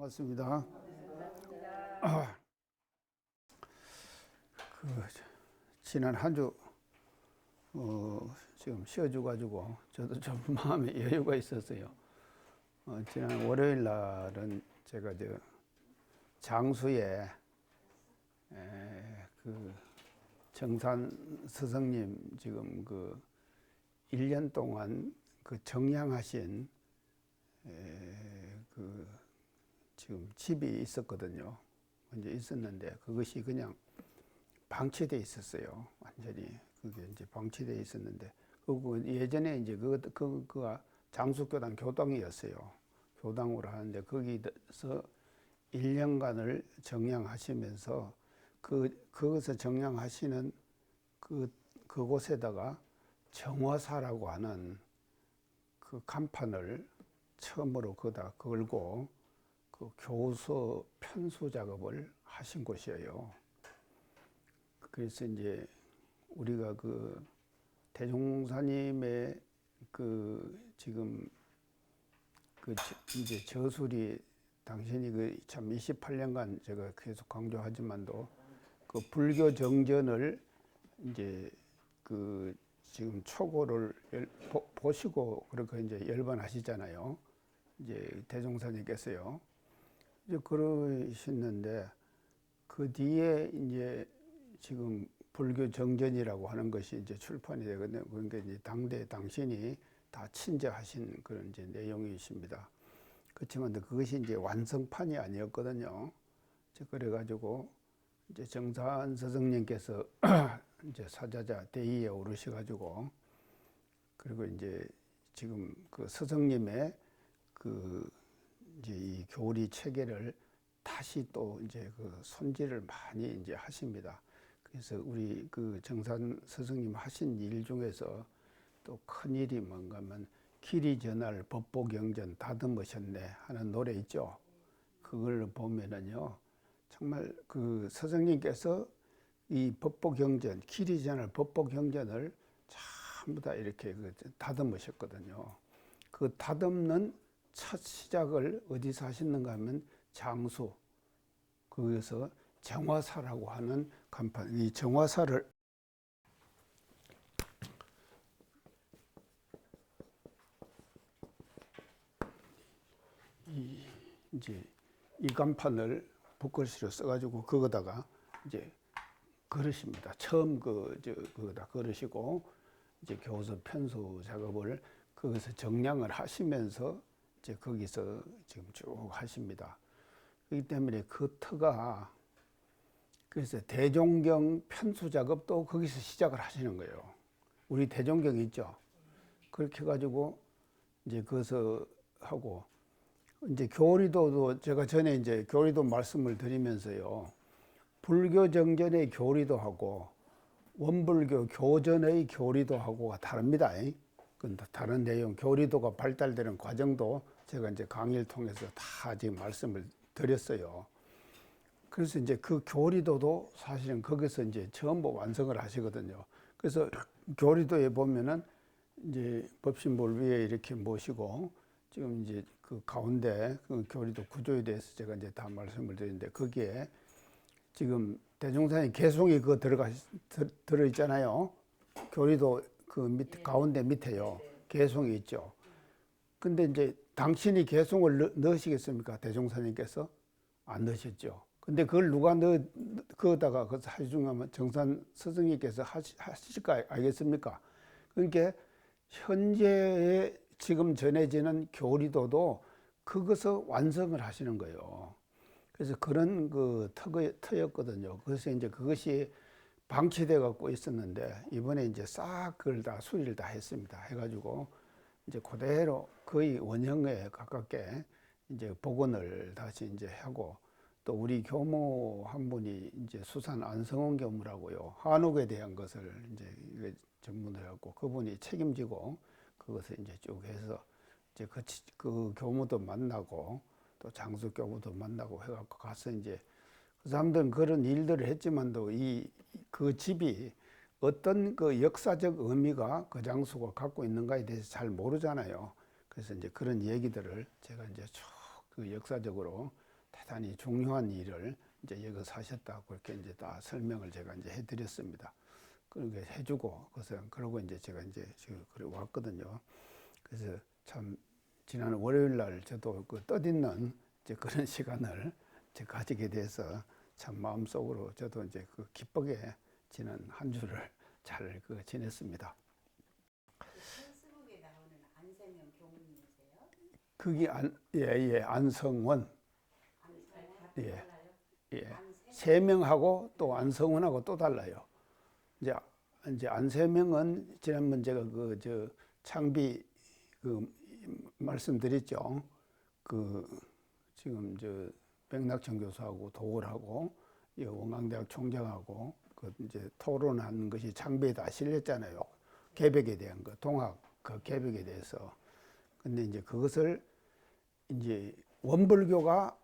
반갑습니다. 그 지난 한 주 지금 쉬어줘 가지고 저도 좀 마음에 여유가 있었어요. 지난 월요일 날은 제가 장수에 그 정산 스승님 지금 1년 동안 정양하신 지금 집이 있었거든요. 이제 있었는데 그것이 그냥 방치돼 있었어요. 완전히 그게 이제 방치돼 있었는데 예전에 이제 그가 장수교당 교당이었어요. 교당으로 하는데 거기서 1년간을 정양하시면서 그것을 정양하시는 그곳에다가 정화사라고 하는 그 간판을 처음으로 거기다 걸고 교서 편수 작업을 하신 곳이에요. 그래서 이제 우리가 대종사님의 지금 이제 저술이 당신이 참 28년간 제가 계속 강조하지만도 불교 정전을 이제 지금 초고를 보시고 그렇게 이제 열반하시잖아요. 이제 대종사님께서요. 이제 그러시는데 그 뒤에 이제 지금 불교 정전이라고 하는 것이 이제 출판이 되거든요. 그러니까 이제 당대 당신이 다 친제하신 그런 이제 내용이십니다. 그렇지만 그것이 이제 완성판이 아니었거든요. 그래가지고 이제 정산 스승님께서 이제 사자자 대의에 오르셔가지고 그리고 이제 지금 스승님의 이제 이 교리 체계를 다시 또 이제 손질을 많이 이제 하십니다. 그래서 우리 정산 스승님 하신 일 중에서 또 큰 일이 뭔가 하면 길이 전할 법보경전 다듬으셨네 하는 노래 있죠. 그걸 보면은요, 정말 스승님께서 이 법보경전, 길이 전할 법보경전을 전부 다 이렇게 다듬으셨거든요. 그 다듬는 첫 시작을 어디서 하셨는가 하면 장수, 거기서 정화사라고 하는 간판, 이 정화사를 이제 이 간판을 붓글씨로 써가지고 그거다가 이제 걸으십니다. 처음 그거다 걸으시고 이제 교서 편수 작업을 거기서 정량을 하시면서 이제 거기서 지금 쭉 하십니다. 그렇기 때문에 그 터가 그래서 대종경 편수 작업도 거기서 시작을 하시는 거예요. 우리 대종경 있죠. 그렇게 해가지고 이제 거기서 하고 이제 교리도도 제가 전에 이제 교리도 말씀을 드리면서요. 불교 정전의 교리도 하고 원불교 교전의 교리도 하고가 다릅니다. 다른 내용, 교리도가 발달되는 과정도 제가 이제 강의를 통해서 다 지금 말씀을 드렸어요. 그래서 이제 그 교리도도 사실은 거기서 이제 전부 완성을 하시거든요. 그래서 교리도에 보면은 이제 법신볼 위에 이렇게 모시고 지금 이제 가운데 교리도 구조에 대해서 제가 이제 다 말씀을 드리는데 거기에 지금 대종사님 개송이 들어있잖아요. 교리도 밑에, 가운데 밑에요. 개송이 있죠. 근데 이제 당신이 개송을 넣으시겠습니까? 대종사님께서? 안 넣으셨죠. 근데 그걸 누가 그거다가 하시중하면 정산 스승님께서 하실까 알겠습니까? 그러니까 현재의 지금 전해지는 교리도도 그것을 완성을 하시는 거예요. 그래서 그런 터였거든요. 그래서 이제 그것이 방치돼 갖고 있었는데 이번에 이제 싹 그걸 다 수리를 다 했습니다. 해가지고 이제 그대로 거의 원형에 가깝게 이제 복원을 다시 이제 하고 또 우리 교무 한 분이 이제 수산 안성원 교무라고요. 한옥에 대한 것을 이제 전문을 해갖고 그분이 책임지고 그것을 이제 쭉 해서 이제 그 교무도 만나고 또 장수 교무도 만나고 해갖고 가서 이제 그 사람들은 그런 일들을 했지만도 그 집이 어떤 역사적 의미가 그 장수가 갖고 있는가에 대해서 잘 모르잖아요. 그래서 이제 그런 얘기들을 제가 이제 쭉 역사적으로 대단히 중요한 일을 이제 여기서 하셨다고 그렇게 이제 다 설명을 제가 이제 해드렸습니다. 그렇게 해주고, 그러고 이제 제가 이제 지금 그래 왔거든요. 그래서 참, 지난 월요일 날 저도 그 뜻있는 이제 그런 시간을 이제 가지게 돼서 참 마음속으로 저도 이제 그 기쁘게 지난 한 주를 잘 지냈습니다. 페이스북에 나오는 안세명 교무님이세요? 그게 예, 안성원. 예, 예. 세 명하고 또 안성원하고 또 달라요. 이제 안세명은 지난번 제가 창비 말씀드렸죠. 지금 백낙천 교수하고 도굴하고 원광대학 총장하고 이제 토론한 것이 창비에 다 실렸잖아요. 개벽에 대한 거, 동학 개벽에 대해서. 근데 이제 그것을 이제 원불교가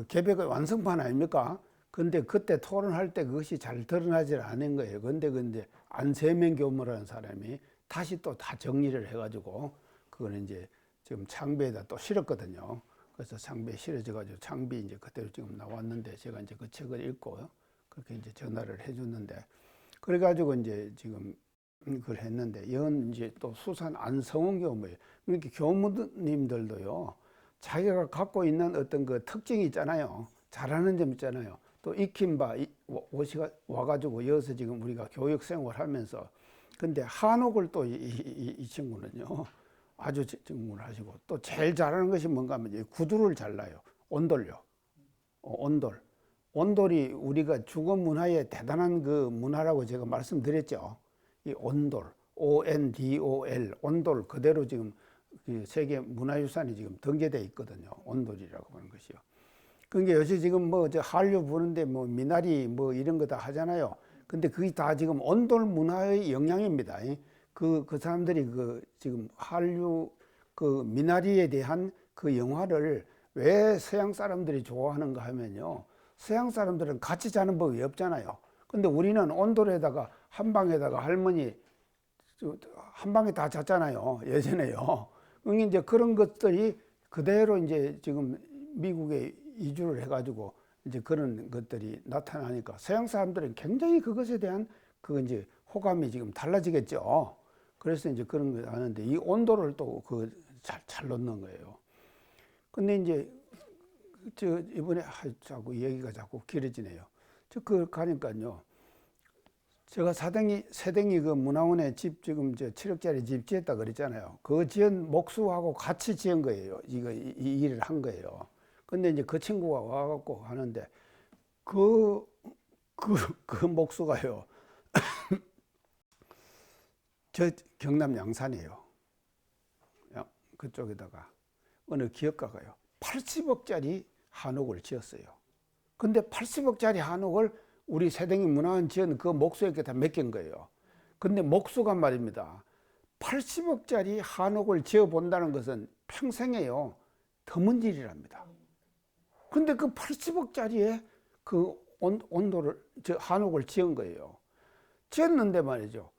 개벽의 완성판 아닙니까? 근데 그때 토론할 때 그것이 잘 드러나질 않은 거예요. 근데 안세명 교무라는 사람이 다시 또 다 정리를 해가지고 그거는 이제 지금 창비에다 또 실었거든요. 그래서 창비에 실어져가지고 창비 이제 그대로 지금 나왔는데 제가 이제 그 책을 읽고 그렇게 이제 전화를 해줬는데 그래가지고 이제 지금 그걸 했는데 이건 이제 또 수산 안성원 교무예요. 그러니까 교무님들도요 자기가 갖고 있는 어떤 그 특징이 있잖아요. 잘하는 점 있잖아요. 또 익힌 바 오시가 와가지고 여기서 지금 우리가 교육 생활하면서 근데 한옥을 또 이 친구는요 아주 증문을 하시고 또 제일 잘하는 것이 뭔가 하면 구두를 잘 놔요. 온돌요. 온돌이 우리가 중국 문화의 대단한 그 문화라고 제가 말씀드렸죠. 이 온돌, ONDOL, 온돌 그대로 지금 세계 문화유산이 지금 등재되어 있거든요. 온돌이라고 하는 것이요. 그러니까 요새 지금 한류 부르는데 미나리 이런 거 다 하잖아요. 근데 그게 다 지금 온돌 문화의 영향입니다. 그 사람들이 지금 한류 미나리에 대한 그 영화를 왜 서양 사람들이 좋아하는가 하면요. 서양 사람들은 같이 자는 법이 없잖아요. 근데 우리는 온돌에다가 한 방에다가 할머니 한 방에 다 잤잖아요. 예전에요. 그러니까 이제 그런 것들이 그대로 이제 지금 미국에 이주를 해가지고 이제 그런 것들이 나타나니까 서양 사람들은 굉장히 그것에 대한 이제 호감이 지금 달라지겠죠. 그래서 이제 그런 걸 하는데 이 온도를 또 잘 넣는 거예요. 근데 이제 이번에 자꾸 얘기가 자꾸 길어지네요. 가니까요. 제가 세댕이 문화원에 집 지금 7억짜리 집 지었다 그랬잖아요. 그 지은 목수하고 같이 지은 거예요. 이 일을 한 거예요. 근데 이제 그 친구가 와갖고 하는데 그 목수가요. 저 경남 양산이에요. 그쪽에다가 어느 기업가가요. 80억짜리 한옥을 지었어요. 근데 80억짜리 한옥을 우리 세댕이 문화원 지은 그 목수에게 다 맡긴 거예요. 근데 목수가 말입니다. 80억짜리 한옥을 지어본다는 것은 평생에요. 드문 일이랍니다. 근데 그 80억짜리에 그 한옥을 지은 거예요. 지었는데 말이죠.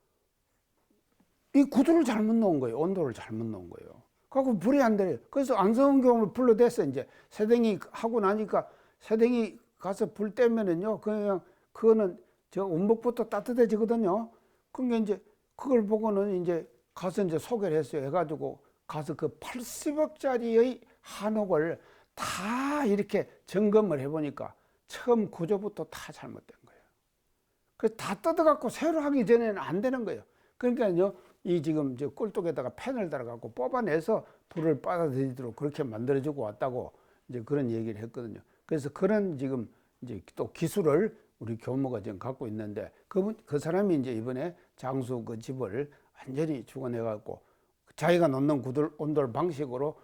이 구두를 잘못 놓은 거예요. 온도를 잘못 놓은 거예요. 그래서 불이 안 돼요. 그래서 안성원 교무를 불러댔어. 이제 세댕이 하고 나니까 세댕이 가서 불 떼면은요. 그거는 원목부터 따뜻해지거든요. 그러니까 이제 그걸 보고는 이제 가서 이제 소개를 했어요. 해가지고 가서 그 80억짜리의 한옥을 다 이렇게 점검을 해보니까 처음 구조부터 다 잘못된 거예요. 그래서 다 뜯어갖고 새로 하기 전에는 안 되는 거예요. 그러니까요, 이 지금 꿀뚝에다가 펜을 달아갖고 뽑아내서 불을 빨아들이도록 그렇게 만들어주고 왔다고 이제 그런 얘기를 했거든요. 그래서 그런 지금 이제 또 기술을 우리 교무가 지금 갖고 있는데 그 사람이 이제 이번에 장수 그 집을 완전히 죽어내갖고 자기가 놓는 온돌 방식으로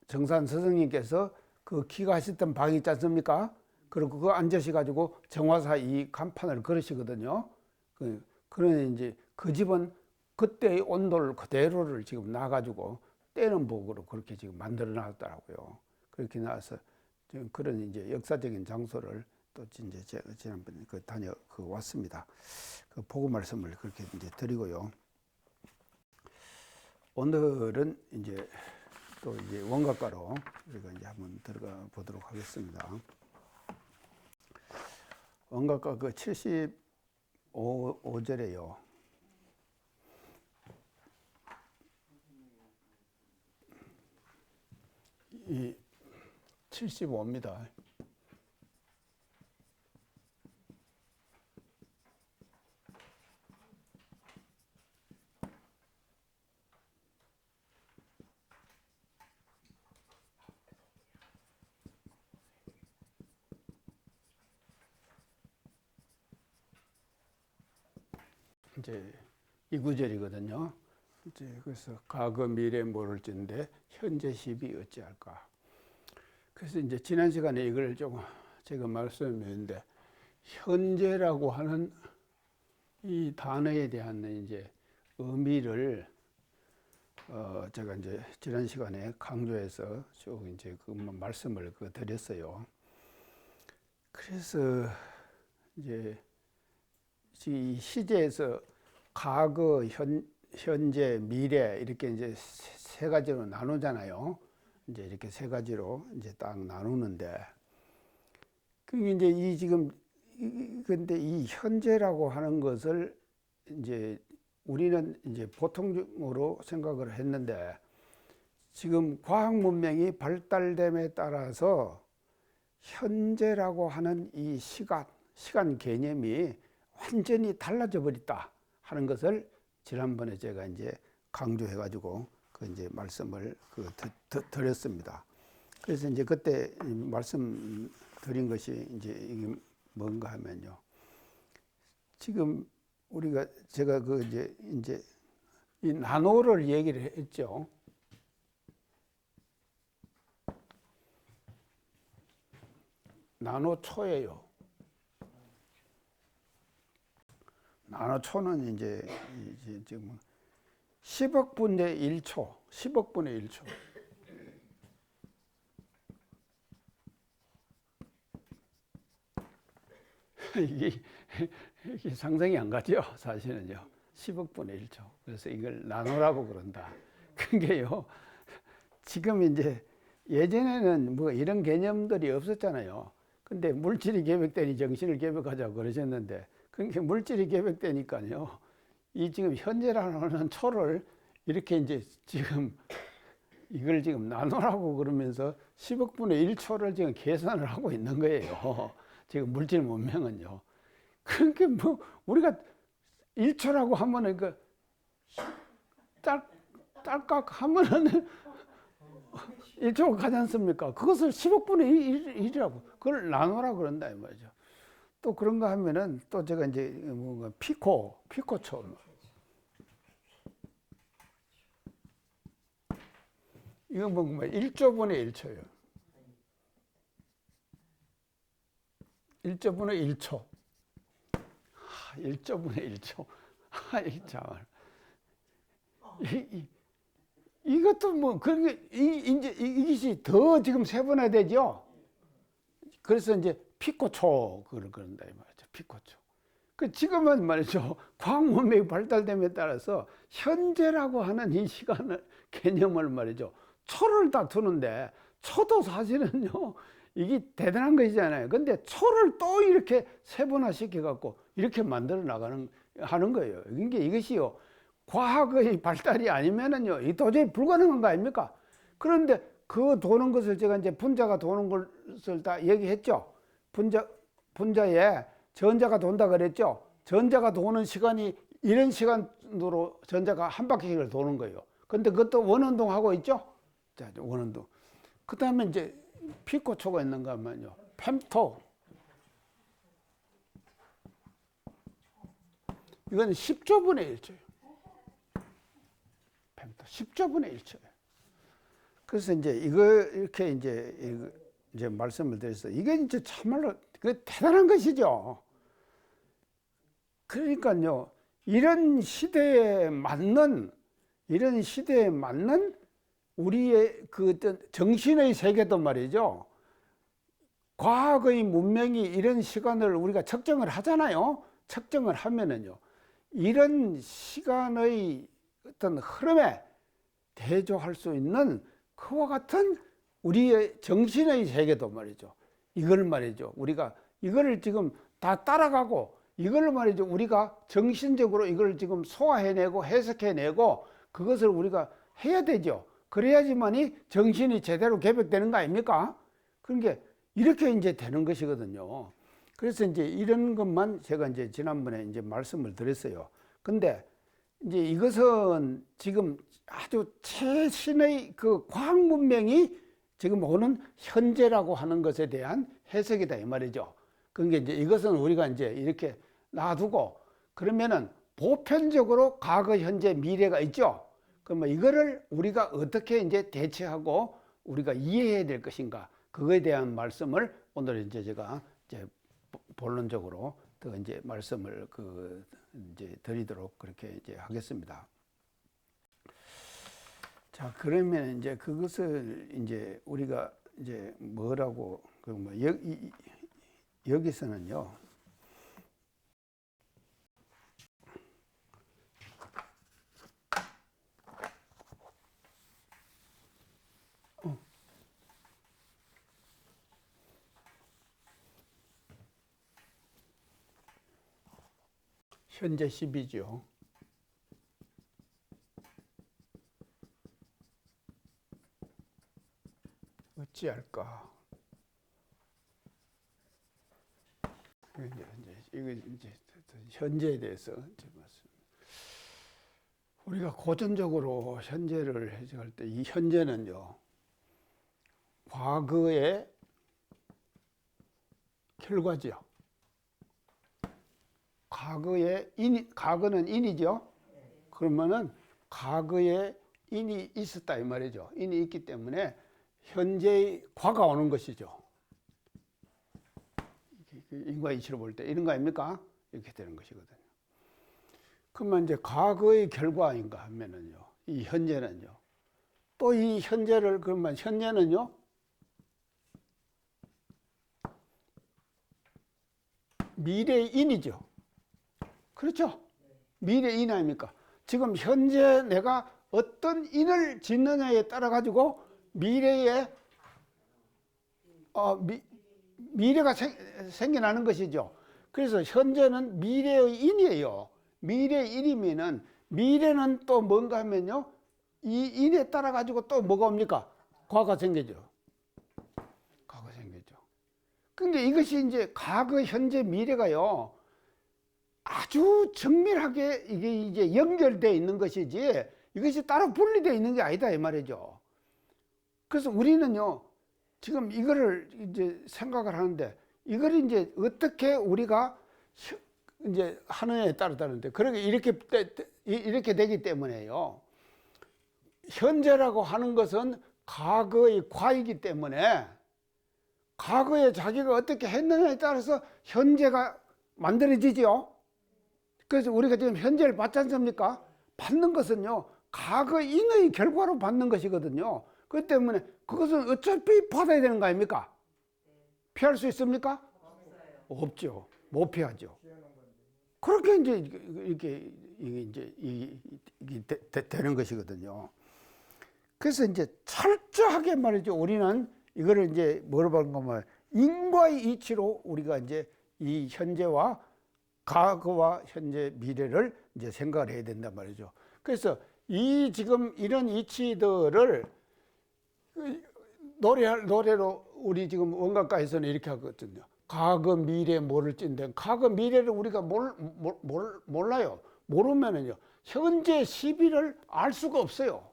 정산 스승님께서 그 기가하셨던 방이 있지 않습니까? 그리고 그거 앉으셔가지고 정화사 이 간판을 걸으시거든요. 그러니 이제 그 집은 그때의 온돌 그대로를 지금 놔가지고 떼는 복으로 그렇게 지금 만들어 놨더라고요. 그렇게 나와서 지금 그런 이제 역사적인 장소를 또 이제 제가 지난번에 왔습니다. 그 보고 말씀을 그렇게 이제 드리고요. 오늘은 이제 또 이제 원각과로 우리가 이제 한번 들어가 보도록 하겠습니다. 원각과 그 75절에요. 이 75입니다. 이제 이 구절이거든요. 이제 그래서 과거 미래 모를진데 현재 시비 어찌할까. 그래서 이제 지난 시간에 이걸 좀 제가 말씀드렸는데 현재라고 하는 이 단어에 대한 이제 의미를 제가 이제 지난 시간에 강조해서 쭉 이제 그 말씀을 드렸어요. 그래서 이제 이 시제에서 과거, 현재, 미래 이렇게 이제 세 가지로 나누잖아요. 이제 이렇게 세 가지로 이제 딱 나누는데, 그게 이제 이 지금 근데 이 현재라고 하는 것을 이제 우리는 이제 보통적으로 생각을 했는데, 지금 과학 문명이 발달됨에 따라서 현재라고 하는 이 시간 개념이 완전히 달라져 버렸다 하는 것을 지난번에 제가 이제 강조해 가지고 그 이제 말씀을 드렸습니다. 그래서 이제 그때 말씀 드린 것이 이제 이게 뭔가 하면요. 지금 우리가 제가 그 이제 이 나노를 얘기를 했죠. 나노초예요. 나노초는 이제 지금 10억 분의 1초, 10억 분의 1초. 이게 상상이 안 가죠, 사실은요. 10억 분의 1초. 그래서 이걸 나노라고 그런다. 그게요, 지금 이제 예전에는 뭐 이런 개념들이 없었잖아요. 근데 물질이 계획되니 정신을 계획하자고 그러셨는데, 그러니까 물질이 계획되니까요, 이 지금 현재라는 초를 이렇게 이제 지금 이걸 지금 나누라고 그러면서 10억 분의 1초를 지금 계산을 하고 있는 거예요. 지금 물질 문명은요. 그러니까 뭐 우리가 1초라고 하면은 그 딸깍 하면은 1초가 가지 않습니까? 그것을 10억 분의 1이라고 그걸 나누라고 그런다 이 말이죠. 또 그런가 하면은 또 제가 이제 뭔가 피코초. 이건 뭐 1조 분의 1초예요. 1조 분의 1초. 1조 분의 1초. 이것도 뭐 그런 게 이제 이것이 더 지금 세분화되죠. 그래서 이제 피코초 그런다 이 말이죠. 피코초. 그 지금은 말이죠. 과학 문명이 발달됨에 따라서 현재라고 하는 이 시간을 개념을 말이죠. 초를 다투는데 초도 사실은요. 이게 대단한 것이잖아요. 근데 초를 또 이렇게 세분화시켜 갖고 이렇게 만들어 하는 거예요. 그러니까 이것이요. 과학의 발달이 아니면은요. 이 도저히 불가능한 거 아닙니까? 그런데 그 도는 것을 제가 이제 분자가 도는 것을 다 얘기했죠. 분자에 전자가 돈다 그랬죠. 전자가 도는 시간이 이런 시간으로 전자가 한 바퀴를 도는 거예요. 근데 그것도 원운동하고 있죠. 자, 원운동. 그 다음에 이제 피코초가 있는가 하면요. 펜토. 이건 10조 분의 1초예요. 펜토. 10조 분의 1초예요. 그래서 이제 이렇게 이제 말씀을 드렸어요. 이게 이제 참말로 대단한 것이죠. 그러니까요. 이런 시대에 맞는 우리의 그 정신의 세계도 말이죠. 과학의 문명이 이런 시간을 우리가 측정을 하잖아요. 측정을 하면은요. 이런 시간의 어떤 흐름에 대조할 수 있는 그와 같은 우리의 정신의 세계도 말이죠. 이걸 말이죠. 우리가 이거를 지금 다 따라가고 이걸 말이죠. 우리가 정신적으로 이걸 지금 소화해내고 해석해내고 그것을 우리가 해야 되죠. 그래야지만이 정신이 제대로 개벽되는 거 아닙니까? 그런 게 이렇게 이제 되는 것이거든요. 그래서 이제 이런 것만 제가 이제 지난번에 이제 말씀을 드렸어요. 근데 이제 이것은 지금 아주 최신의 그 과학 문명이 지금 오는 현재라고 하는 것에 대한 해석이다 이 말이죠. 그러니까 이제 이것은 우리가 이제 이렇게 놔두고 그러면은 보편적으로 과거, 현재, 미래가 있죠. 그러면 이거를 우리가 어떻게 이제 대처하고 우리가 이해해야 될 것인가 그거에 대한 말씀을 오늘 이제 제가 이제 본론적으로 더 이제 말씀을 이제 드리도록 그렇게 이제 하겠습니다. 자, 그러면 이제 그것을 이제 우리가 이제 뭐라고 여기서는요. 현재 시비죠. 어찌할까? 이거 이제 현재에 대해서 이제 말씀. 우리가 고전적으로 현재를 해석할 때 이 현재는요, 과거의 결과죠. 과거는 인이죠. 그러면은 과거에 인이 있었다 이 말이죠. 인이 있기 때문에 현재의 과가 오는 것이죠. 인과 이치로 볼 때 이런 거 아닙니까? 이렇게 되는 것이거든요. 그러면 이제 과거의 결과인가 하면은요, 이 현재는요. 또 이 현재를 그러면 현재는요, 미래의 인이죠. 그렇죠? 미래의 인 아닙니까? 지금 현재 내가 어떤 인을 짓느냐에 따라 가지고 미래에 미래가 생겨나는 것이죠. 그래서 현재는 미래의 인이에요. 미래의 인이면은 미래는 또 뭔가 하면요, 이 인에 따라 가지고 또 뭐가 옵니까? 과거가 생기죠. 과거가 생기죠. 근데 이것이 이제 과거, 현재, 미래가요, 아주 정밀하게 이게 이제 연결되어 있는 것이지 이것이 따로 분리되어 있는 게 아니다 이 말이죠. 그래서 우리는요, 지금 이거를 이제 생각을 하는데 이걸 이제 어떻게 우리가 이제 하느냐에 따라 다른데 그러게 이렇게 되기 때문에요. 현재라고 하는 것은 과거의 과이기 때문에 과거에 자기가 어떻게 했느냐에 따라서 현재가 만들어지지요. 그래서 우리가 지금 현재를 받지 않습니까? 받는 것은요, 과거인의 결과로 받는 것이거든요. 그렇기 때문에 그것은 어차피 받아야 되는 거 아닙니까? 피할 수 있습니까? 없죠. 못 피하죠. 그렇게 이제 이게 되는 것이거든요. 그래서 이제 철저하게 말이죠. 우리는 이거를 이제 뭐로 보는 거면 인과의 이치로 우리가 이제 이 현재와 과거와 현재 미래를 이제 생각을 해야 된단 말이죠. 그래서 이 지금 이런 이치들을 노래로 우리 지금 원각가에서는 이렇게 하거든요. 과거 미래 모를 찐데 과거 미래를 우리가 몰라요. 모르면은요 현재 시비를 알 수가 없어요.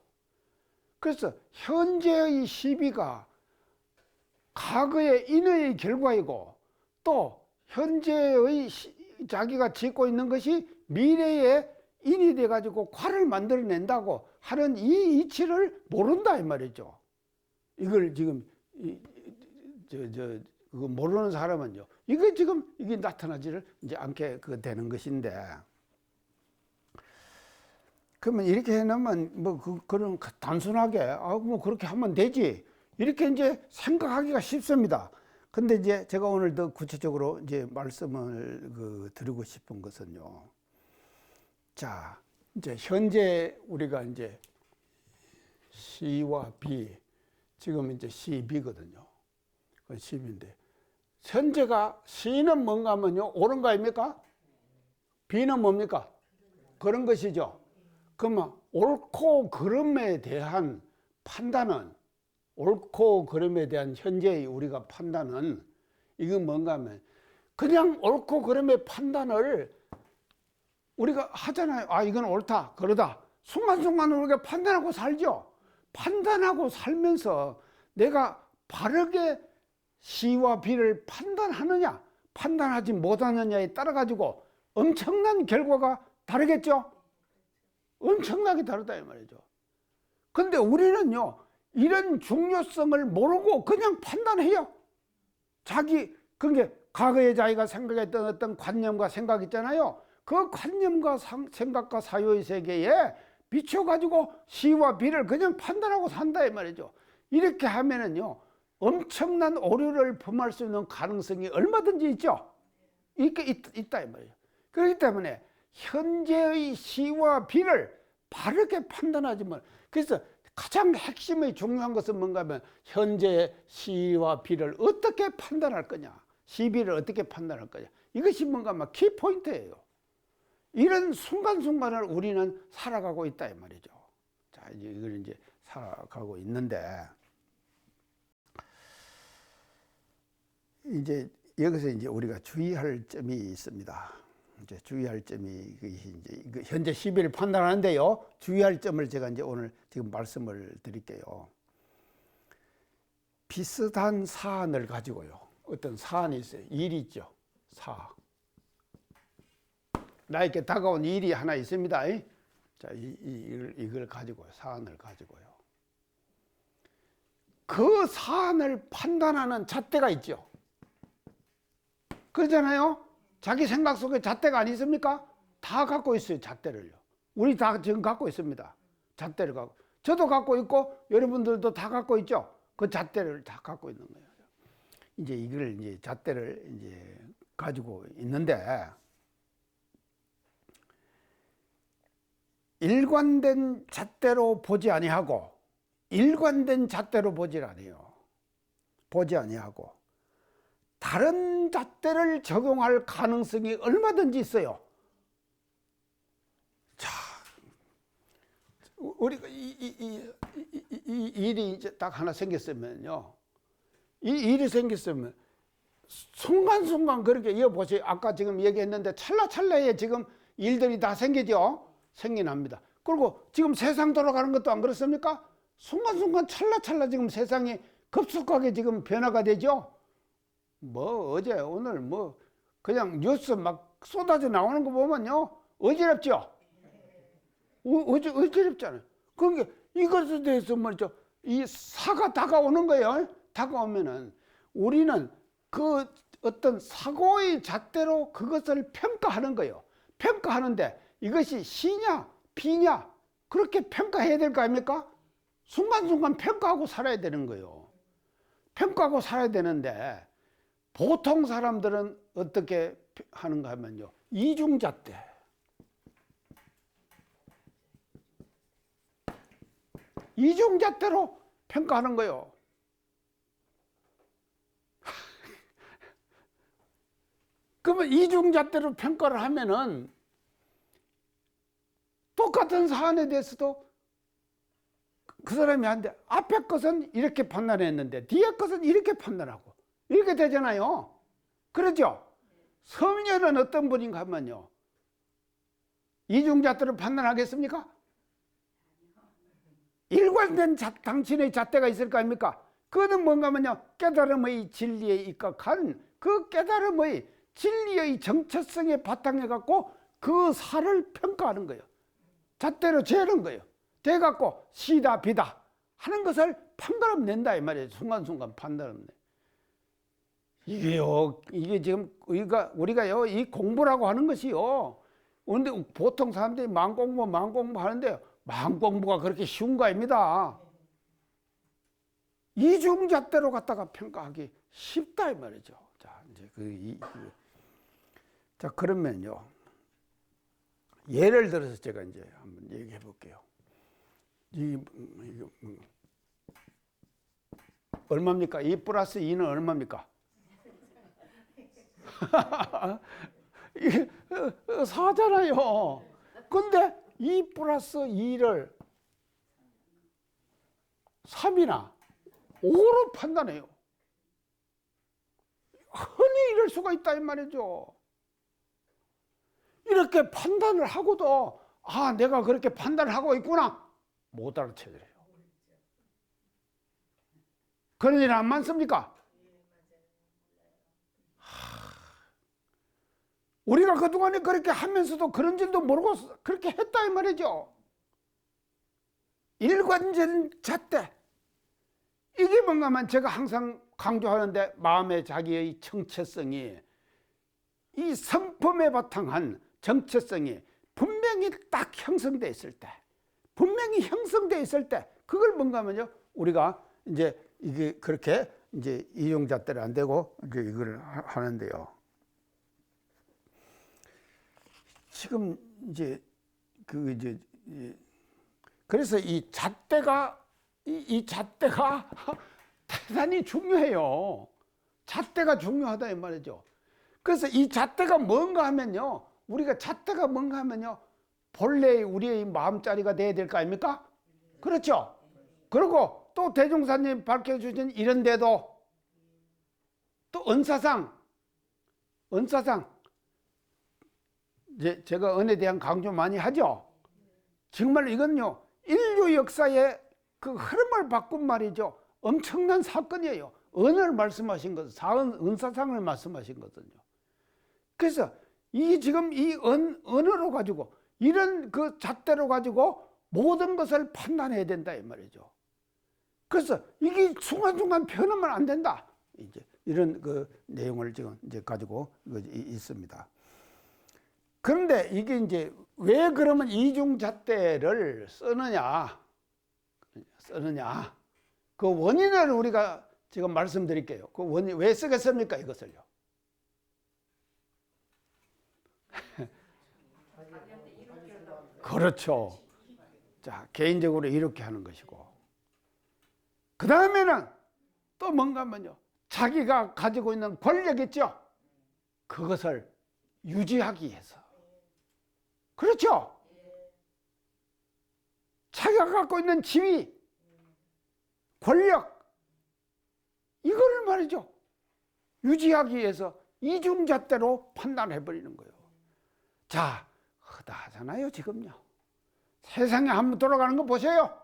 그래서 현재의 시비가 과거의 인의 결과이고 또 현재의 자기가 짓고 있는 것이 미래의 인이 돼가지고 과를 만들어낸다고 하는 이 이치를 모른다 이 말이죠. 이걸 지금 그거 모르는 사람은요, 이게 지금 이게 나타나지를 이제 않게 되는 것인데, 그러면 이렇게 해놓으면 뭐 그런 단순하게 뭐 그렇게 하면 되지 이렇게 이제 생각하기가 쉽습니다. 근데 이제 제가 오늘 더 구체적으로 이제 말씀을 드리고 싶은 것은요. 자, 이제 현재 우리가 이제 C와 B 지금 이제 시비거든요. 그 시비인데 현재가 시는 뭔가 하면요 옳은 거 아닙니까? 비는 뭡니까? 그런 것이죠. 그러면 옳고 그름에 대한 판단은 옳고 그름에 대한 현재의 우리가 판단은 이건 뭔가 하면 그냥 옳고 그름의 판단을 우리가 하잖아요. 아 이건 옳다 그러다 순간순간 우리가 판단하고 살죠. 판단하고 살면서 내가 바르게 시와 비를 판단하느냐 판단하지 못하느냐에 따라 가지고 엄청난 결과가 다르겠죠. 엄청나게 다르다 이 말이죠. 근데 우리는요 이런 중요성을 모르고 그냥 판단해요. 자기 그게 과거에 자기가 생각했던 어떤 관념과 생각 있잖아요. 그 관념과 생각과 사유의 세계에 비춰가지고 시와 비를 그냥 판단하고 산다 이 말이죠. 이렇게 하면은요 엄청난 오류를 범할 수 있는 가능성이 얼마든지 있죠. 있다 이 말이에요. 그렇기 때문에 현재의 시와 비를 바르게 판단하지만 그래서 가장 핵심의 중요한 것은 뭔가 하면 현재의 시와 비를 어떻게 판단할 거냐 시비를 어떻게 판단할 거냐 이것이 뭔가 막 키포인트예요. 이런 순간순간을 우리는 살아가고 있다 이 말이죠. 자 이걸 이제 살아가고 있는데 이제 여기서 이제 우리가 주의할 점이 있습니다. 이제 주의할 점이 이제 현재 시비를 판단하는데요. 주의할 점을 제가 이제 오늘 지금 말씀을 드릴게요. 비슷한 사안을 가지고요. 어떤 사안이 있어요. 일이 있죠. 나에게 다가온 일이 하나 있습니다. 자, 이걸 가지고요. 사안을 가지고요. 그 사안을 판단하는 잣대가 있죠. 그러잖아요. 자기 생각 속에 잣대가 안 있습니까? 다 갖고 있어요. 잣대를요. 우리 다 지금 갖고 있습니다. 잣대를 갖고. 저도 갖고 있고 여러분들도 다 갖고 있죠. 그 잣대를 다 갖고 있는 거예요. 이제 이걸 이제 잣대를 이제 가지고 있는데 일관된 잣대로 보지 아니하고 일관된 잣대로 보질 않아요. 보지 아니하고 다른 잣대를 적용할 가능성이 얼마든지 있어요. 자, 우리가 이 일이 이제 딱 하나 생겼으면요. 이 일이 생겼으면 순간순간 그렇게 이어보세요. 아까 지금 얘기했는데 찰나찰나에 지금 일들이 다 생기죠. 생겨납니다. 그리고 지금 세상 돌아가는 것도 안 그렇습니까? 순간순간 찰나찰나 지금 세상이 급속하게 지금 변화가 되죠. 뭐 어제 오늘 뭐 그냥 뉴스 막 쏟아져 나오는 거 보면요 어지럽죠. 어지럽잖아요. 그러니까 이것에 대해서 말이죠. 이 사가 다가오는 거예요. 다가오면은 우리는 그 어떤 사고의 잣대로 그것을 평가하는 거예요. 평가하는데 이것이 시냐 비냐 그렇게 평가해야 될 거 아닙니까? 순간순간 평가하고 살아야 되는 거예요. 평가하고 살아야 되는데 보통 사람들은 어떻게 하는가 하면요. 이중잣대. 이중잣대로 평가하는 거예요. 그러면 이중잣대로 평가를 하면은 똑같은 사안에 대해서도 그 사람이 한데 앞에 것은 이렇게 판단했는데 뒤에 것은 이렇게 판단하고 이렇게 되잖아요. 그렇죠? 성녀는 어떤 분인가 하면요. 이중잣대로 판단하겠습니까? 일관된 당신의 잣대가 있을 거 아닙니까? 그것은 뭔가 하면요. 깨달음의 진리에 입각한 그 깨달음의 진리의 정체성에 바탕해 갖고 그 사를 평가하는 거예요. 잣대로 재는 거예요. 재갖고 시다 비다 하는 것을 판단하면 된다 이 말이에요. 순간순간 판단하면 돼. 이게 지금 우리가요 이 공부라고 하는 것이요. 그런데 보통 사람들이 마음 공부 하는데 마음 공부가 그렇게 쉬운 거 아닙니다. 이중잣대로 갖다가 평가하기 쉽다 이 말이죠. 자 이제 자 그러면요 예를 들어서 제가 이제 한번 얘기해 볼게요. 얼마입니까? 2 플러스 2는 얼마입니까? 이게 4잖아요. 근데 2 플러스 2를 3이나 5로 판단해요. 흔히 이럴 수가 있다 이 말이죠. 이렇게 판단을 하고도 아, 내가 그렇게 판단을 하고 있구나 못 알아채더래요. 그런 일 안 많습니까? 우리가 그동안에 그렇게 하면서도 그런 줄도 모르고 그렇게 했다 이 말이죠. 일관된 잣대. 이게 뭔가 하면 제가 항상 강조하는데 마음의 자기의 정체성이 이 성품에 바탕한 정체성이 분명히 딱 형성되어 있을 때, 분명히 형성되어 있을 때 그걸 뭔가 하면요 우리가 이제 이게 그렇게 이제 이중잣대를 안 되고 이제 이걸 하는데요. 지금 이제 그래서 이 잣대가 대단히 중요해요. 잣대가 중요하다 이 말이죠. 그래서 이 잣대가 뭔가 하면요, 우리가 잣대가 뭔가 하면요, 본래 우리의 마음자리가 돼야 될 거 아닙니까? 그렇죠. 그리고 또 대종사님 밝혀주신 이런 데도 또 은사상 이제 제가 은에 대한 강조 많이 하죠. 정말 이건요 인류 역사의 그 흐름을 바꾼 말이죠. 엄청난 사건이에요. 은을 말씀하신 것은 은사상을 말씀하신 거거든요. 그래서 이 지금 이 은으로 가지고 이런 그 잣대로 가지고 모든 것을 판단해야 된다 이 말이죠. 그래서 이게 순간순간 변하면 안 된다. 이제 이런 그 내용을 지금 이제 가지고 있습니다. 그런데 이게 이제 왜 그러면 이중잣대를 쓰느냐? 그 원인을 우리가 지금 말씀드릴게요. 그 원인 왜 쓰겠습니까? 이것을요. 그렇죠. 자, 개인적으로 이렇게 하는 것이고. 그 다음에는 또 뭔가 하면요. 자기가 가지고 있는 권력 있죠? 그것을 유지하기 위해서. 그렇죠? 자기가 갖고 있는 지위, 권력, 이거를 말이죠. 유지하기 위해서 이중잣대로 판단해버리는 거예요. 자, 허다하잖아요, 지금요. 세상에 한번 돌아가는 거 보세요.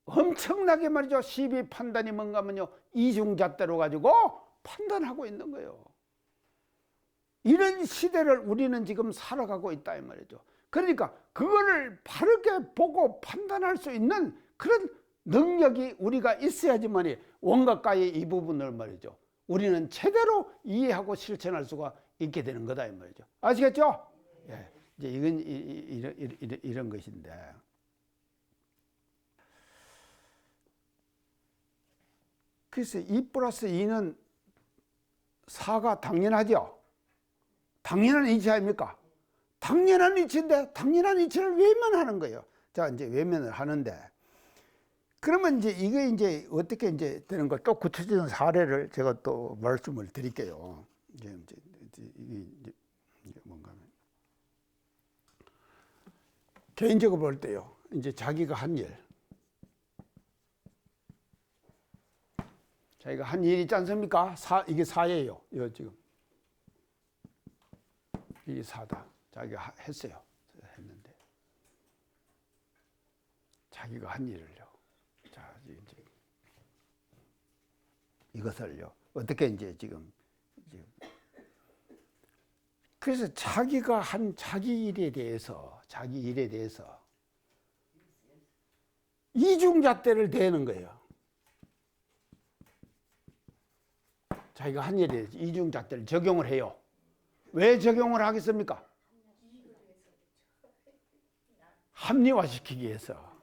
엄청나게 말이죠. 시비 판단이 뭔가 하면요. 이중잣대로 가지고 판단하고 있는 거예요. 이런 시대를 우리는 지금 살아가고 있다 이 말이죠. 그러니까 그거를 바르게 보고 판단할 수 있는 그런 능력이 우리가 있어야지만이 원각과의 이 부분을 말이죠. 우리는 제대로 이해하고 실천할 수가 있게 되는 거다 이 말이죠. 아시겠죠? 예. 이제 이건 이런 것인데. 그래서 2 플러스 2는 4가 당연하죠. 당연한 이치 아닙니까? 당연한 이치인데 당연한 이치를 외면하는 거예요. 자, 이제 외면을 하는데 그러면 이제 이게 이제 어떻게 이제 되는 걸 또 구체적인 사례를 제가 또 말씀을 드릴게요. 이게 뭔가 개인적으로 볼 때요. 이제 자기가 한 일, 자기가 한 일이 있지 않습니까? 이게 사예요. 이거 지금. 이게 사다. 자기가 했어요. 했는데. 자기가 한 일을요. 자, 이제 이것을요. 어떻게 이제 지금. 그래서 자기가 한 자기 일에 대해서 이중잣대를 대는 거예요. 자기가 한 일에 대해서 이중잣대를 적용을 해요. 왜 적용을 하겠습니까? 합리화시키기 위해서.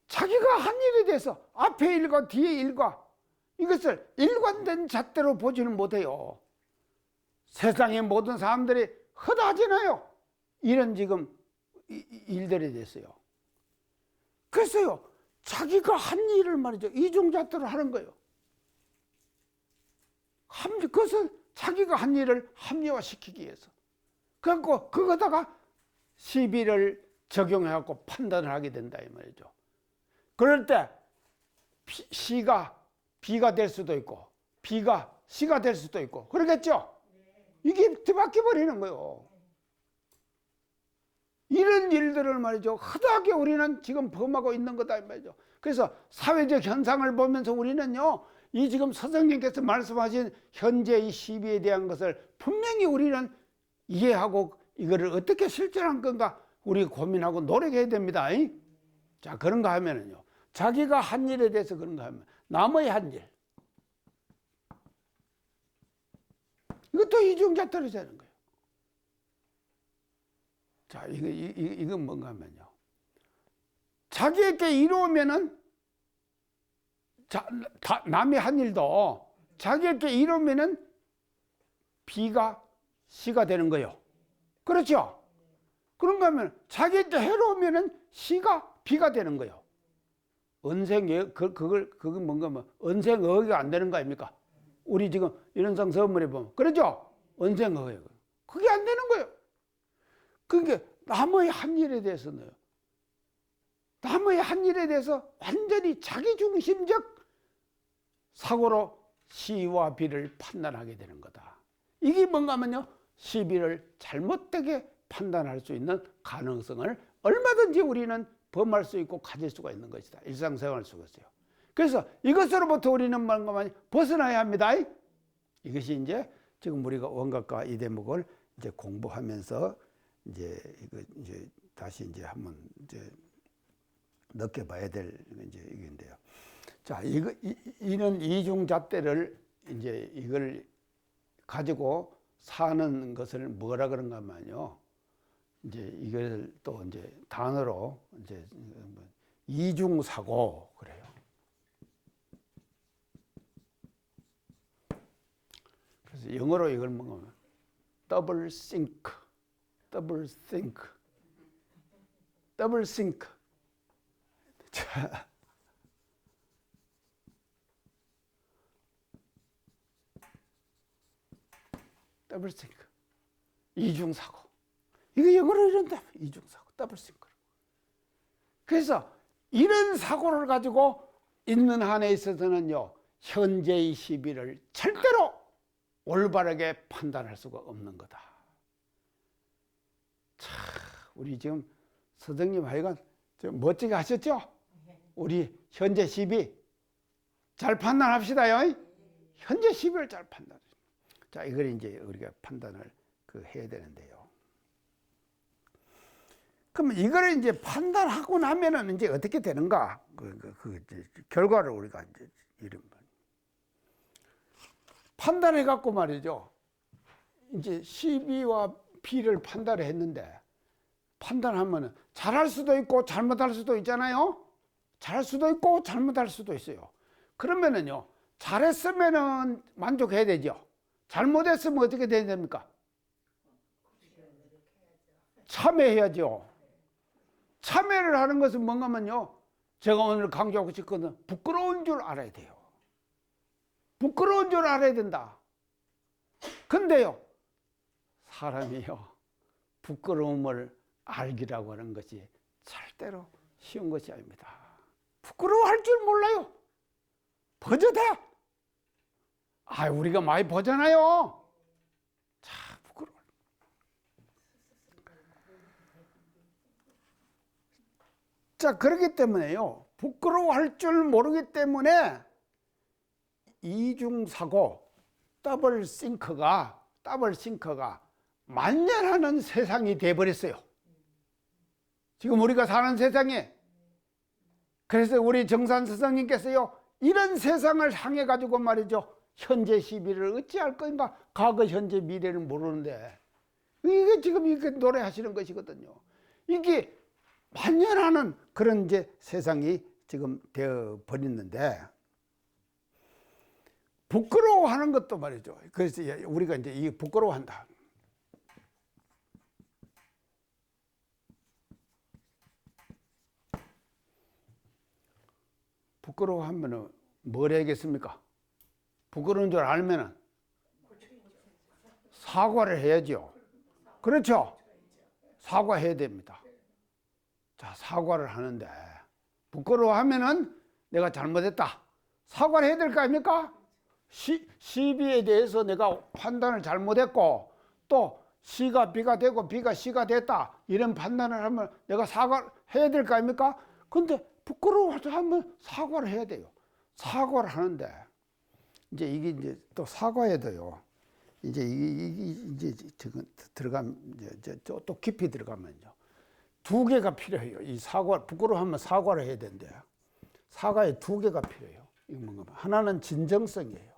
자기가 한 일에 대해서 앞에 일과 뒤에 일과 이것을 일관된 잣대로 보지는 못해요. 세상의 모든 사람들이 허다하잖아요. 이런 지금 일들이 됐어요. 그래서요, 자기가 한 일을 말이죠. 이중잣대로 하는 거예요. 그것은 자기가 한 일을 합리화시키기 위해서. 그래갖고 그거다가 시비를 적용해갖고 판단을 하게 된다 이 말이죠. 그럴 때 시가 B가 될 수도 있고 B가 C가 될 수도 있고 그러겠죠. 이게 뒤바뀌어 버리는 거예요. 이런 일들을 말이죠. 허다하게 우리는 지금 범하고 있는 거다 이 말이죠. 그래서 사회적 현상을 보면서 우리는요, 이 지금 선생님께서 말씀하신 현재 이 시비에 대한 것을 분명히 우리는 이해하고 이거를 어떻게 실천할 건가 우리 고민하고 노력해야 됩니다. 자, 그런가 하면은요, 자기가 한 일에 대해서 그런가 하면 남의 한 일, 이것도 이중잣대로 되는 거예요. 자, 이건 뭔가 하면요, 자기에게 이루면은 남의 한 일도 자기에게 이루면은 B가 C가 되는 거예요. 그렇죠? 그런가 하면 자기에게 해로우면은 C가 B가 되는 거예요. 그걸 뭔가 하면 언생어가 안 되는 거 아닙니까? 우리 지금 이런상 서문에 보면 그렇죠? 언생어예요. 그게 안 되는 거예요. 그러니까 남의 한 일에 대해서는 남의 한 일에 대해서 완전히 자기중심적 사고로 C와 B를 판단하게 되는 거다. 이게 뭔가 하면요, 시비를 잘못되게 판단할 수 있는 가능성을 얼마든지 우리는 범할 수 있고 가질 수가 있는 것이다. 일상생활 속에서요. 그래서 이것으로부터 우리는 뭔가 많이 벗어나야 합니다. 이것이 이제 지금 우리가 원각과 이 대목을 이제 공부하면서 이제 다시 이제 한번 이제 느껴봐야 될 이제 이건데요. 자, 이는 이중잣대를 이제 이걸 가지고 사는 것을 뭐라 그런가 하면요, 이제 이걸 또 이제 단어로 이제 이중사고 그래요. 그래서 영어로 이걸 뭐냐면 더블 싱크, 더블 싱크, 더블 싱크. 자, 더블 싱크, 이중사고. 이거 영어로 이런다. 이중사고, 더블 싱크. 그래서 이런 사고를 가지고 있는 한에 있어서는요, 현재의 시비를 절대로 올바르게 판단할 수가 없는 거다. 참, 우리 지금 서정님 하여간 좀 멋지게 하셨죠? 우리 현재 시비 잘 판단합시다요. 현재 시비를 잘 판단해. 자, 이걸 이제 우리가 판단을 해야 되는데요. 그럼 이거를 이제 판단하고 나면은 이제 어떻게 되는가? 결과를 우리가 이제 이런 판단해 갖고 말이죠. 이제 시비와 B를 판단을 했는데, 판단하면은 잘할 수도 있고 잘못할 수도 있잖아요. 잘할 수도 있고 잘못할 수도 있어요. 그러면은요, 잘했으면은 만족해야 되죠. 잘못했으면 어떻게 돼야 됩니까? 참회해야죠. 참회를 하는 것은 뭔가면요, 제가 오늘 강조하고 싶거든, 부끄러운 줄 알아야 돼요. 부끄러운 줄 알아야 된다. 근데요, 사람이요, 부끄러움을 알기라고 하는 것이 절대로 쉬운 것이 아닙니다. 부끄러워할 줄 몰라요. 버젓해. 우리가 많이 보잖아요. 자, 부끄러워. 자, 그렇기 때문에요, 부끄러워할 줄 모르기 때문에 이중사고, 더블 싱크가 만연하는 세상이 돼버렸어요. 지금 우리가 사는 세상에. 그래서 우리 정산 스승님께서요, 이런 세상을 향해 가지고 말이죠, 현재 시비를 어찌할 건가? 과거, 현재, 미래를 모르는데, 이게 지금 이렇게 노래하시는 것이거든요. 이게 만연하는 그런 이제 세상이 지금 되어 버렸는데, 부끄러워하는 것도 말이죠. 그래서 우리가 이제 이 부끄러워한다. 부끄러워하면은 뭘 해야겠습니까? 부끄러운 줄 알면은 사과를 해야죠. 그렇죠? 사과해야 됩니다. 자, 사과를 하는데 부끄러워하면은 내가 잘못했다. 사과를 해야 될 거 아닙니까? 시비에 대해서 내가 판단을 잘못했고 또 시가 비가 되고 비가 시가 됐다. 이런 판단을 하면 내가 사과를 해야 될 거 아닙니까? 근데 부끄러워하면 사과를 해야 돼요. 사과를 하는데 이제 이게 이제 또 사과에도요. 이제 이게 지금 들어가면 이제 또 깊이 들어가면요. 두 개가 필요해요. 이 사과 부끄러워하면 사과를 해야 된대. 사과에 두 개가 필요해요. 이거 뭔가 하나는 진정성이에요.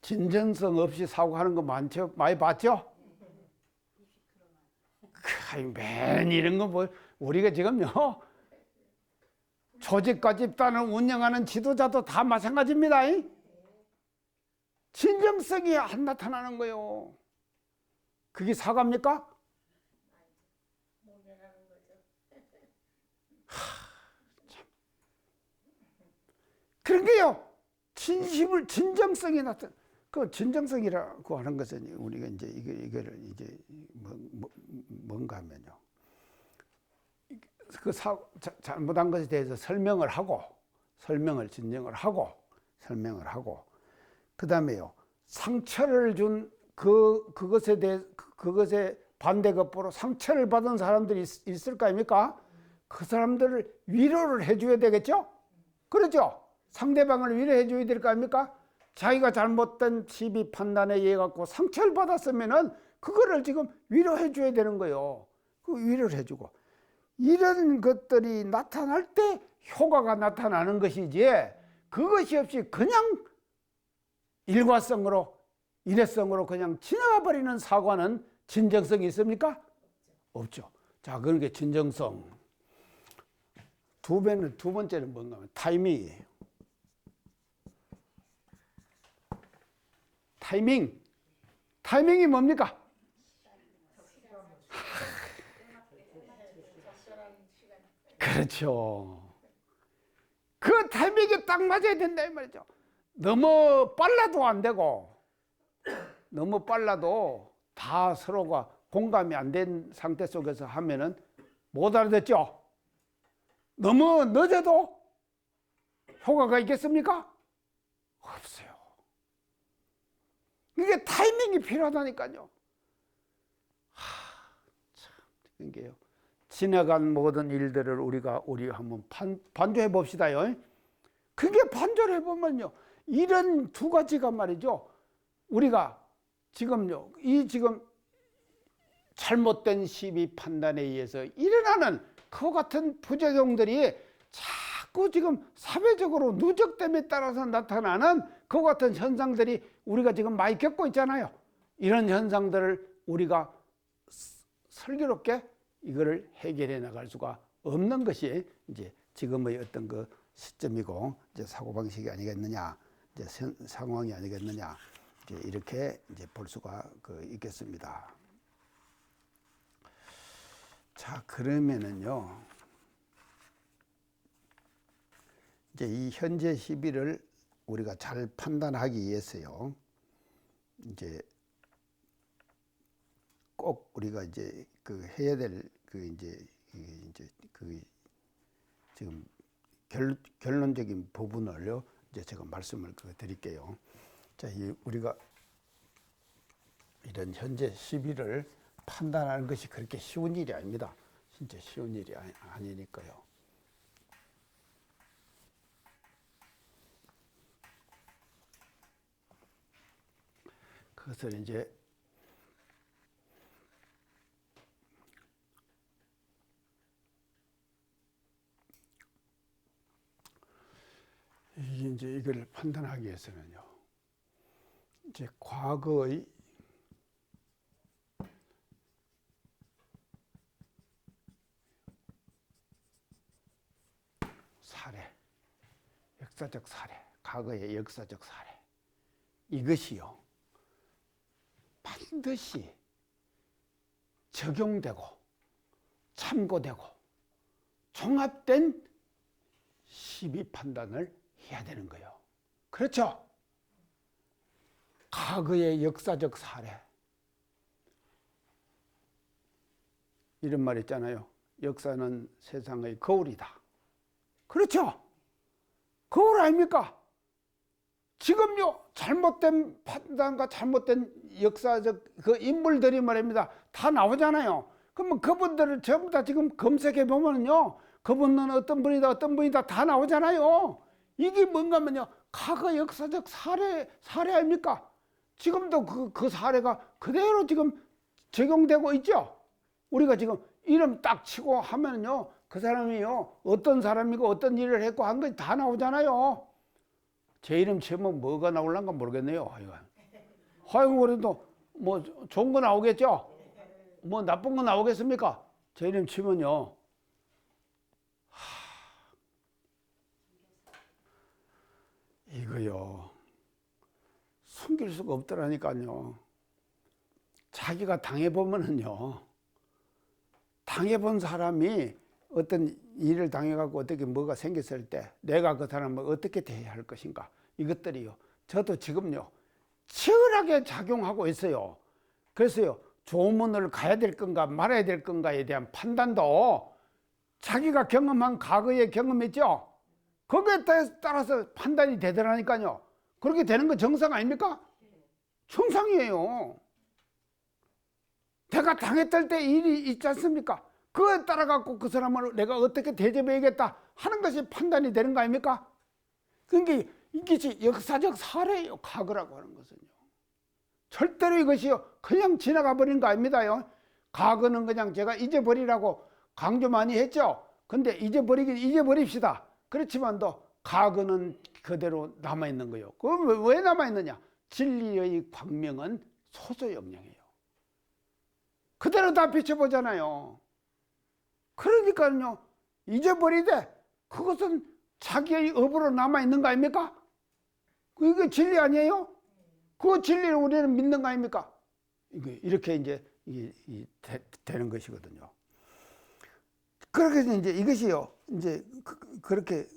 진정성 없이 사과하는 거 많죠? 많이 봤죠? 맨 이런 거 뭐 우리가 지금요 조직과 집단을 운영하는 지도자도 다 마찬가지입니다. 진정성이 안 나타나는 거예요. 그게 사과입니까? 참. 그런 게요. 진정성이 나타나. 그 진정성이라고 하는 것은 우리가 이제 이거를 이제 뭔가 하면요. 그 잘못한 것에 대해서 설명을 진정을 하고 그 다음에요. 상처를 준 그것에 대해 그것에 반대급부로 상처를 받은 사람들이 있을 거 아닙니까? 그 사람들을 위로를 해줘야 되겠죠? 그렇죠? 상대방을 위로해 줘야 될 거 아닙니까? 자기가 잘못된 시비 판단에 의해 갖고 상처를 받았으면은 그거를 지금 위로해 줘야 되는 거예요. 그 위로를 해주고 이런 것들이 나타날 때 효과가 나타나는 것이지 그것이 없이 그냥 일과성으로 일회성으로 그냥 지나가 버리는 사과는 진정성이 있습니까? 없죠. 자, 그러니까 진정성 두 번째는 뭔가 하면 타이밍이에요. 타이밍이 뭡니까? 그렇죠. 그 타이밍이 딱 맞아야 된다 이 말이죠. 너무 빨라도 안 되고 너무 빨라도 다 서로가 공감이 안 된 상태 속에서 하면은 못 알아듣죠. 너무 늦어도 효과가 있겠습니까? 없어요. 이게 타이밍이 필요하다니까요. 참, 이게요. 지나간 모든 일들을 우리 한번 반조해 봅시다요. 그게 반조를 해보면요. 이런 두 가지가 말이죠. 우리가 지금요, 지금 잘못된 시비 판단에 의해서 일어나는 그와 같은 부작용들이 자꾸 지금 사회적으로 누적됨에 따라서 나타나는 그와 같은 현상들이 우리가 지금 많이 겪고 있잖아요. 이런 현상들을 우리가 슬기롭게 이거를 해결해 나갈 수가 없는 것이 이제 지금의 어떤 그 시점이고 이제 사고방식이 아니겠느냐, 이제 상황이 아니겠느냐, 이제 이렇게 이제 볼 수가 있겠습니다. 자, 그러면은요, 이제 이 현재 시비를 우리가 잘 판단하기 위해서요, 이제 꼭 우리가 이제 해야 될 지금 결론적인 부분을요, 이제 제가 말씀을 드릴게요. 자, 우리가 이런 현재 시비를 판단하는 것이 그렇게 쉬운 일이 아닙니다. 진짜 쉬운 일이 아니니까요. 그것을 이제 이걸 판단하기 위해서는요, 이제 과거의 사례, 역사적 사례, 과거의 역사적 사례, 이것이요, 반드시 적용되고 참고되고 종합된 시비 판단을 해야 되는 거예요. 그렇죠? 과거의 역사적 사례. 이런 말 있잖아요. 역사는 세상의 거울이다. 그렇죠? 거울 아닙니까? 지금요, 잘못된 판단과 잘못된 역사적 그 인물들이 말입니다. 다 나오잖아요. 그러면 그분들을 전부 다 지금 검색해 보면요, 그분은 어떤 분이다, 어떤 분이다 다 나오잖아요. 이게 뭔가 하면요, 과거 역사적 사례 아닙니까? 지금도 그 사례가 그대로 지금 적용되고 있죠. 우리가 지금 이름 딱 치고 하면요, 그 사람이요, 어떤 사람이고 어떤 일을 했고 한 것이 다 나오잖아요. 제 이름 치면 뭐가 나올란가 모르겠네요. 하여간 그래도 뭐 좋은 거 나오겠죠? 뭐 나쁜 거 나오겠습니까? 제 이름 치면요. 이거요, 숨길 수가 없더라니까요. 자기가 당해보면은요, 당해본 사람이 어떤 일을 당해갖고 어떻게 뭐가 생겼을 때 내가 그 사람을 어떻게 대해야 할 것인가, 이것들이요, 저도 지금요 치열하게 작용하고 있어요. 그래서요, 조문을 가야 될 건가 말아야 될 건가에 대한 판단도 자기가 경험한 과거의 경험이죠, 거기에 따라서 판단이 되더라니까요. 그렇게 되는 건 정상 아닙니까? 정상이에요. 내가 당했을 때 일이 있지 않습니까? 그거에 따라 갖고 그 사람을 내가 어떻게 대접해야겠다 하는 것이 판단이 되는 거 아닙니까? 그러니까 이것이 역사적 사례예요. 과거라고 하는 것은요, 절대로 이것이요 그냥 지나가 버린 거 아닙니다요. 과거는 그냥 제가 잊어버리라고 강조 많이 했죠. 근데 잊어버리긴 잊어버립시다. 그렇지만도 과거는 그대로 남아있는 거예요. 그럼 왜 남아있느냐? 진리의 광명은 소소영령이에요. 그대로 다 비춰보잖아요. 그러니까요, 잊어버리되 그것은 자기의 업으로 남아있는 거 아닙니까? 이게 진리 아니에요? 그 진리를 우리는 믿는 거 아닙니까? 이렇게 이제 되는 것이거든요. 그렇게 이제 이것이요, 이제 그렇게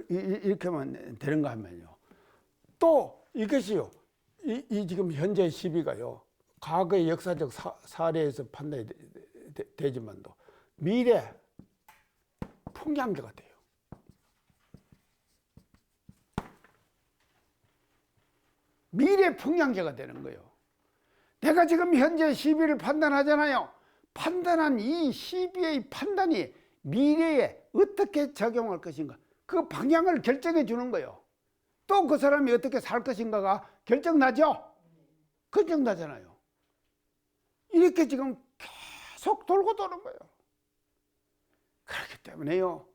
이렇게만 되는가 하면요, 또 이것이요, 이 지금 현재 시비가요, 과거의 역사적 사례에서 판단이 되지만도 미래 풍향계가 돼요. 미래 풍향계가 되는 거예요. 내가 지금 현재 시비를 판단하잖아요. 판단한 이 시비의 판단이 미래에 어떻게 적용할 것인가, 그 방향을 결정해 주는 거예요. 또 그 사람이 어떻게 살 것인가가 결정나죠? 결정나잖아요. 이렇게 지금 계속 돌고 도는 거예요. 그렇기 때문에요,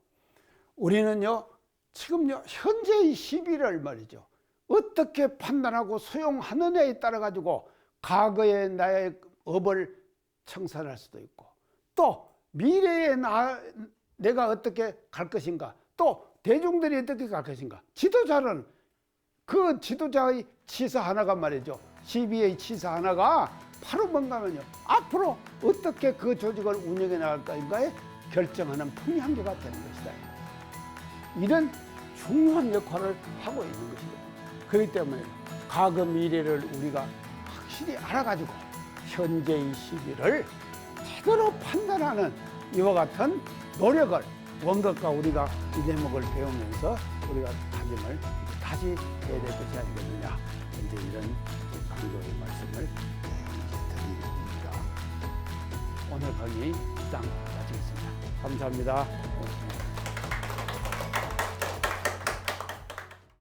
우리는요, 지금요, 현재의 시비를 말이죠, 어떻게 판단하고 수용하느냐에 따라 가지고 과거의 나의 업을 청산할 수도 있고, 또 미래의 내가 어떻게 갈 것인가, 또 대중들이 어떻게 갈 것인가. 지도자는 그 지도자의 치사 하나가 말이죠, 시비의 치사 하나가 바로 뭔가 하면요, 앞으로 어떻게 그 조직을 운영해 나갈 것인가에 결정하는 풍향계가 되는 것이다. 이런 중요한 역할을 하고 있는 것이거든요. 그렇기 때문에 과거 미래를 우리가 확실히 알아가지고 현재의 시기를 제대로 판단하는 이와 같은 노력을 원것과 우리가 이 대목을 배우면서 우리가 다짐을 다시 해야 될 것이 아니겠느냐, 이제 이런 강조의 말씀을 드립니다. 오늘 강의 이상 마치겠습니다. 감사합니다.